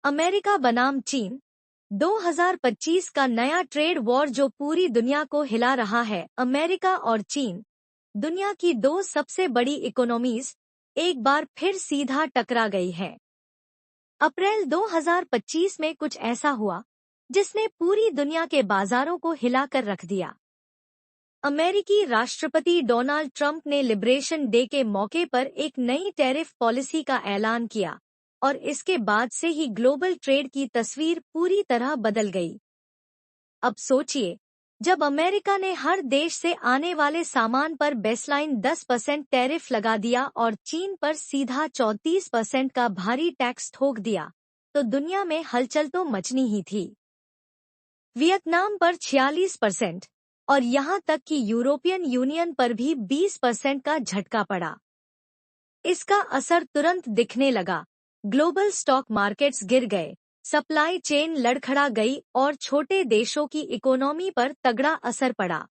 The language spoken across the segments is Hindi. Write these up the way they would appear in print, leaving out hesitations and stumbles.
अमेरिका बनाम चीन 2025 का नया ट्रेड वॉर जो पूरी दुनिया को हिला रहा है। अमेरिका और चीन, दुनिया की दो सबसे बड़ी इकोनॉमीज, एक बार फिर सीधा टकरा गई है। अप्रैल 2025 में कुछ ऐसा हुआ जिसने पूरी दुनिया के बाजारों को हिलाकर रख दिया। अमेरिकी राष्ट्रपति डोनाल्ड ट्रंप ने लिबरेशन डे के मौके पर एक नई टैरिफ पॉलिसी का ऐलान किया और इसके बाद से ही ग्लोबल ट्रेड की तस्वीर पूरी तरह बदल गई। अब सोचिए, जब अमेरिका ने हर देश से आने वाले सामान पर बेसलाइन 10% टैरिफ लगा दिया और चीन पर सीधा 34% का भारी टैक्स ठोक दिया, तो दुनिया में हलचल तो मचनी ही थी। वियतनाम पर 46% और यहाँ तक कि यूरोपियन यूनियन पर भी 20% का झटका पड़ा। इसका असर तुरंत दिखने लगा। ग्लोबल स्टॉक मार्केट्स गिर गए, सप्लाई चेन लड़खड़ा गई और छोटे देशों की इकोनॉमी पर तगड़ा असर पड़ा।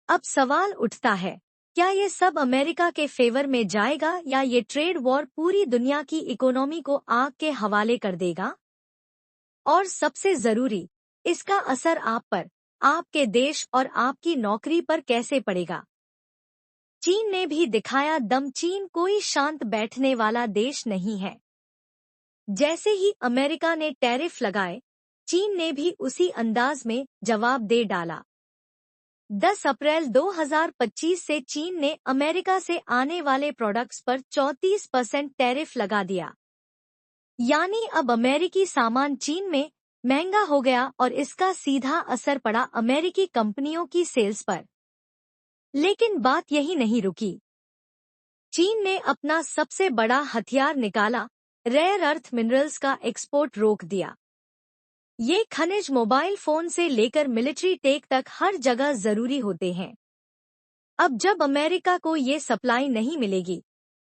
अब सवाल उठता है, क्या ये सब अमेरिका के फेवर में जाएगा या ये ट्रेड वॉर पूरी दुनिया की इकोनॉमी को आग के हवाले कर देगा? और सबसे जरूरी, इसका असर आप पर, आपके देश और आपकी नौकरी पर कैसे पड़ेगा? चीन ने भी दिखाया दम। चीन कोई शांत बैठने वाला देश नहीं है। जैसे ही अमेरिका ने टैरिफ लगाए, चीन ने भी उसी अंदाज में जवाब दे डाला। 10 अप्रैल 2025 से चीन ने अमेरिका से आने वाले प्रोडक्ट्स पर 34% टैरिफ लगा दिया। यानी अब अमेरिकी सामान चीन में महंगा हो गया और इसका सीधा असर पड़ा अमेरिकी कंपनियों की सेल्स पर। लेकिन बात यही नहीं रुकी। चीन ने अपना सबसे बड़ा हथियार निकाला, रेयर अर्थ मिनरल्स का एक्सपोर्ट रोक दिया। ये खनिज मोबाइल फोन से लेकर मिलिट्री टेक तक हर जगह जरूरी होते हैं। अब जब अमेरिका को ये सप्लाई नहीं मिलेगी,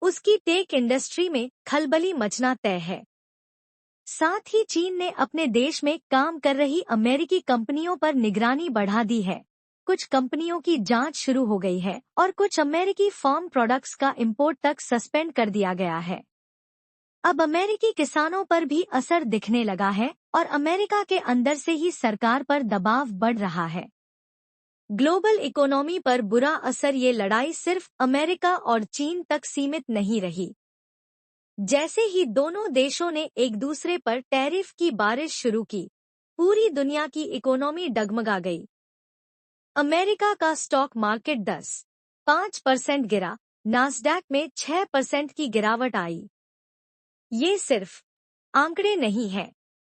उसकी टेक इंडस्ट्री में खलबली मचना तय है। साथ ही चीन ने अपने देश में काम कर रही अमेरिकी कंपनियों पर निगरानी बढ़ा दी है। कुछ कंपनियों की जांच शुरू हो गई है और कुछ अमेरिकी फार्म प्रोडक्ट्स का इंपोर्ट तक सस्पेंड कर दिया गया है। अब अमेरिकी किसानों पर भी असर दिखने लगा है और अमेरिका के अंदर से ही सरकार पर दबाव बढ़ रहा है। ग्लोबल इकोनॉमी पर बुरा असर। ये लड़ाई सिर्फ अमेरिका और चीन तक सीमित नहीं रही। जैसे ही दोनों देशों ने एक दूसरे पर टैरिफ की बारिश शुरू की, पूरी दुनिया की इकोनॉमी डगमगा गई। अमेरिका का स्टॉक मार्केट 10.5% गिरा, नास्डैक में 6% की गिरावट आई। ये सिर्फ आंकड़े नहीं हैं,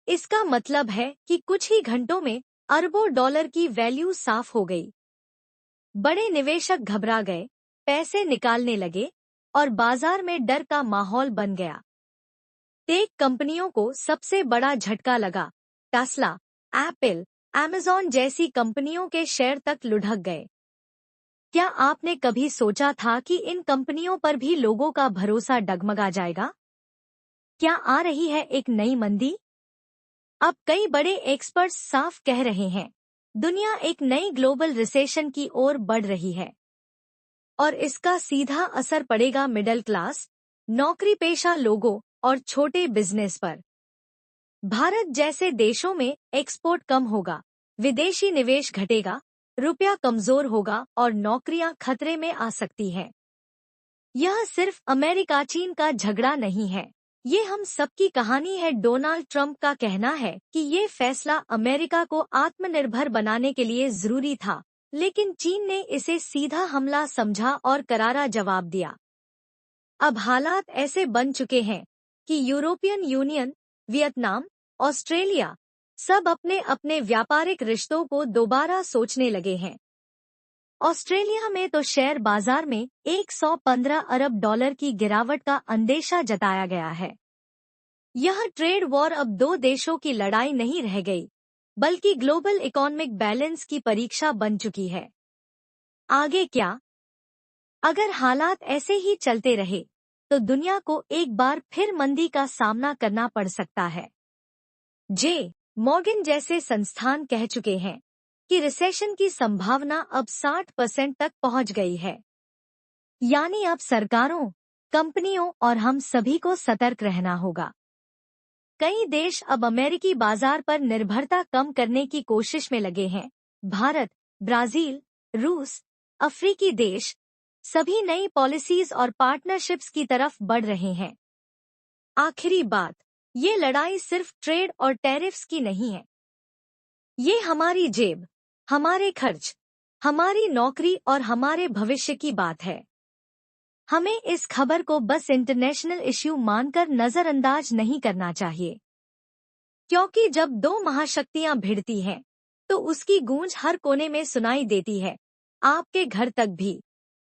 इसका मतलब है कि कुछ ही घंटों में अरबों डॉलर की वैल्यू साफ हो गई। बड़े निवेशक घबरा गए, पैसे निकालने लगे और बाजार में डर का माहौल बन गया। टेक कंपनियों को सबसे बड़ा झटका लगा। टेस्ला, एप्पल, अमेज़न जैसी कंपनियों के शेयर तक लुढ़क गए। क्या आपने कभी सोचा था कि इन कंपनियों पर भी लोगों का भरोसा डगमगा जाएगा? क्या आ रही है एक नई मंदी? अब कई बड़े एक्सपर्ट्स साफ कह रहे हैं, दुनिया एक नई ग्लोबल रिसेशन की ओर बढ़ रही है और इसका सीधा असर पड़ेगा मिडिल क्लास, नौकरी पेशा लोगों और छोटे बिजनेस पर। भारत जैसे देशों में एक्सपोर्ट कम होगा, विदेशी निवेश घटेगा, रुपया कमजोर होगा और नौकरियां खतरे में आ सकती हैं। यह सिर्फ अमेरिका चीन का झगड़ा नहीं है, ये हम सबकी कहानी है। डोनाल्ड ट्रंप का कहना है कि ये फैसला अमेरिका को आत्मनिर्भर बनाने के लिए जरूरी था, लेकिन चीन ने इसे सीधा हमला समझा और करारा जवाब दिया। अब हालात ऐसे बन चुके हैं कि यूरोपियन यूनियन, वियतनाम, ऑस्ट्रेलिया सब अपने अपने व्यापारिक रिश्तों को दोबारा सोचने लगे हैं। ऑस्ट्रेलिया में तो शेयर बाजार में 115 अरब डॉलर की गिरावट का अंदेशा जताया गया है। यह ट्रेड वॉर अब दो देशों की लड़ाई नहीं रह गई, बल्कि ग्लोबल इकोनॉमिक बैलेंस की परीक्षा बन चुकी है। आगे क्या? अगर हालात ऐसे ही चलते रहे, तो दुनिया को एक बार फिर मंदी का सामना करना पड़ सकता है। जे मॉर्गन जैसे संस्थान कह चुके हैं कि रिसेशन की संभावना अब 60% तक पहुंच गई है। यानी अब सरकारों, कंपनियों और हम सभी को सतर्क रहना होगा। कई देश अब अमेरिकी बाजार पर निर्भरता कम करने की कोशिश में लगे हैं। भारत, ब्राजील, रूस, अफ्रीकी देश सभी नई पॉलिसीज और पार्टनरशिप्स की तरफ बढ़ रहे हैं। आखिरी बात, ये लड़ाई सिर्फ ट्रेड और टैरिफ्स की नहीं है। ये हमारी जेब, हमारे खर्च, हमारी नौकरी और हमारे भविष्य की बात है। हमें इस खबर को बस इंटरनेशनल इश्यू मानकर नजरअंदाज नहीं करना चाहिए, क्योंकि जब दो महाशक्तियां भिड़ती हैं, तो उसकी गूंज हर कोने में सुनाई देती है, आपके घर तक भी।